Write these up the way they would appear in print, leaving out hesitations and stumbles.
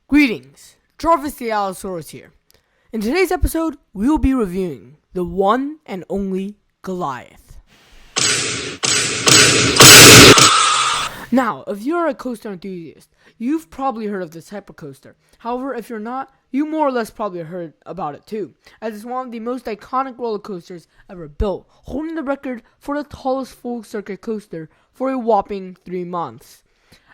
Greetings, Jarvis the Allosaurus here. In today's episode, we will be reviewing the one and only Goliath. Now, if you're a coaster enthusiast, you've probably heard of this type of coaster. However, if you're not, you more or less probably heard about it too, as it's one of the most iconic roller coasters ever built, holding the record for the tallest full circuit coaster for a whopping 3 months.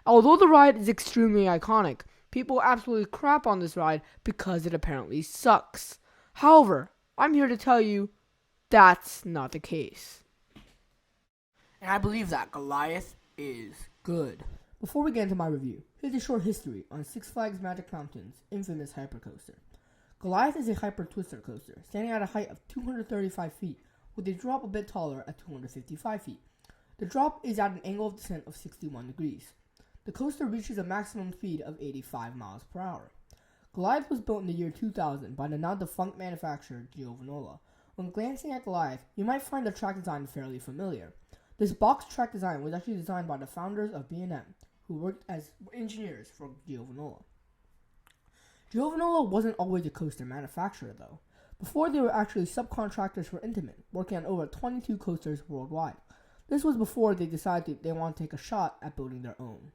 Although the ride is extremely iconic, people absolutely crap on this ride because it apparently sucks. However, I'm here to tell you that's not the case. And I believe that Goliath is good. Before we get into my review, here's a short history on Six Flags Magic Mountain's infamous hypercoaster. Goliath is a hyper twister coaster, standing at a height of 235 feet, with a drop a bit taller at 255 feet. The drop is at an angle of descent of 61 degrees. The coaster reaches a maximum speed of 85 miles per hour. Goliath was built in the year 2000 by the now defunct manufacturer Goliath. When glancing at Goliath, you might find the track design fairly familiar. This box track design was actually designed by the founders of B&M, who worked as engineers for Goliath. Goliath wasn't always a coaster manufacturer though. Before, they were actually subcontractors for Intamin, working on over 22 coasters worldwide. This was before they decided they wanted to take a shot at building their own.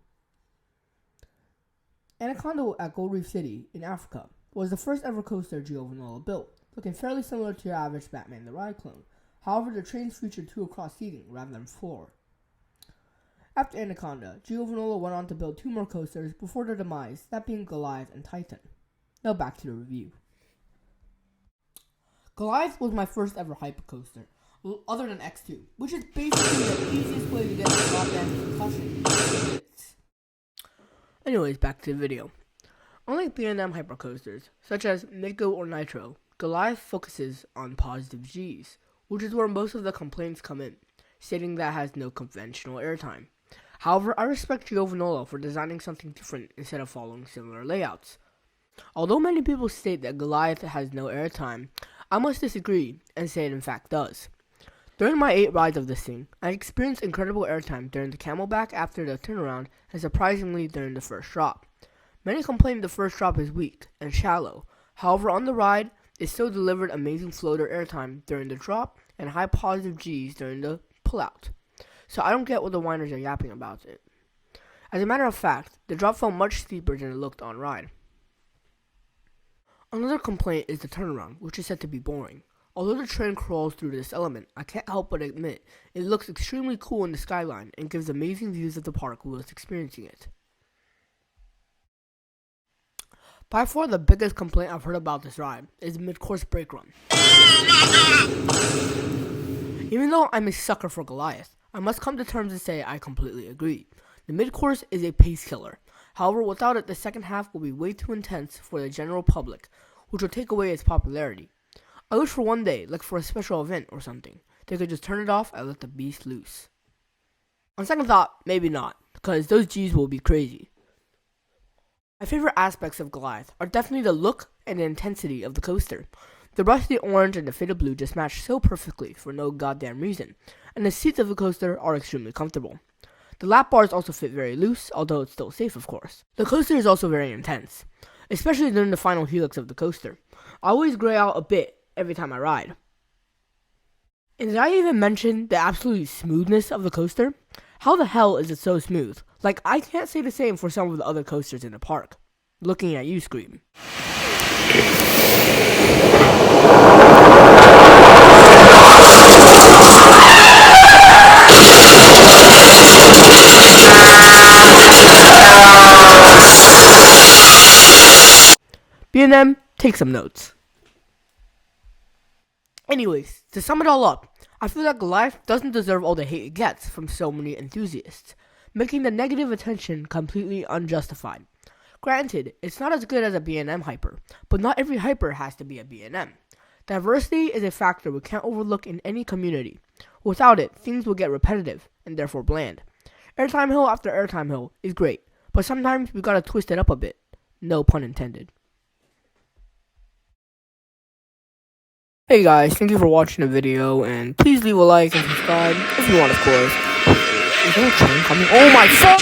Anaconda at Gold Reef City in Africa was the first ever coaster Goliath built, looking fairly similar to your average Batman the Ride clone. However, the trains featured 2 across seating rather than 4. After Anaconda, Goliath went on to build 2 more coasters before their demise, that being Goliath and Titan. Now back to the review. Goliath was my first ever hypercoaster, other than X2, which is basically the easiest way to get a goddamn concussion. Anyways, back to the video. Unlike B&M hypercoasters, such as Mako or Nitro, Goliath focuses on positive G's, which is where most of the complaints come in, stating that it has no conventional airtime. However, I respect Goliath for designing something different instead of following similar layouts. Although many people state that Goliath has no airtime, I must disagree and say it in fact does. During my 8 rides of this thing, I experienced incredible airtime during the camelback after the turnaround and surprisingly during the first drop. Many complain the first drop is weak and shallow. However, on the ride, it still delivered amazing floater airtime during the drop and high positive G's during the pullout. So I don't get what the whiners are yapping about it. As a matter of fact, the drop felt much steeper than it looked on ride. Another complaint is the turnaround, which is said to be boring. Although the train crawls through this element, I can't help but admit it looks extremely cool in the skyline and gives amazing views of the park whilst experiencing it. By far the biggest complaint I've heard about this ride is the mid-course brake run. Even though I'm a sucker for Goliath, I must come to terms and say I completely agree. The mid-course is a pace killer. However, without it, the second half will be way too intense for the general public, which will take away its popularity. I wish for one day, like for a special event or something, they could just turn it off and let the beast loose. On second thought, maybe not, because those G's will be crazy. My favorite aspects of Goliath are definitely the look and the intensity of the coaster. The rusty orange and the faded blue just match so perfectly for no goddamn reason, and the seats of the coaster are extremely comfortable. The lap bars also fit very loose, although it's still safe of course. The coaster is also very intense, especially during the final helix of the coaster. I always gray out a bit every time I ride. And did I even mention the absolute smoothness of the coaster? How the hell is it so smooth? Like, I can't say the same for some of the other coasters in the park. Looking at you, Scream. B&M, take some notes. Anyways, to sum it all up, I feel that Goliath doesn't deserve all the hate it gets from so many enthusiasts, making the negative attention completely unjustified. Granted, it's not as good as a B&M hyper, but not every hyper has to be a B&M. Diversity is a factor we can't overlook in any community. Without it, things will get repetitive, and therefore bland. Airtime hill after airtime hill is great, but sometimes we gotta twist it up a bit. No pun intended. Hey guys, thank you for watching the video, and please leave a like and subscribe if you want, of course. Is there a train coming? Oh my fuck!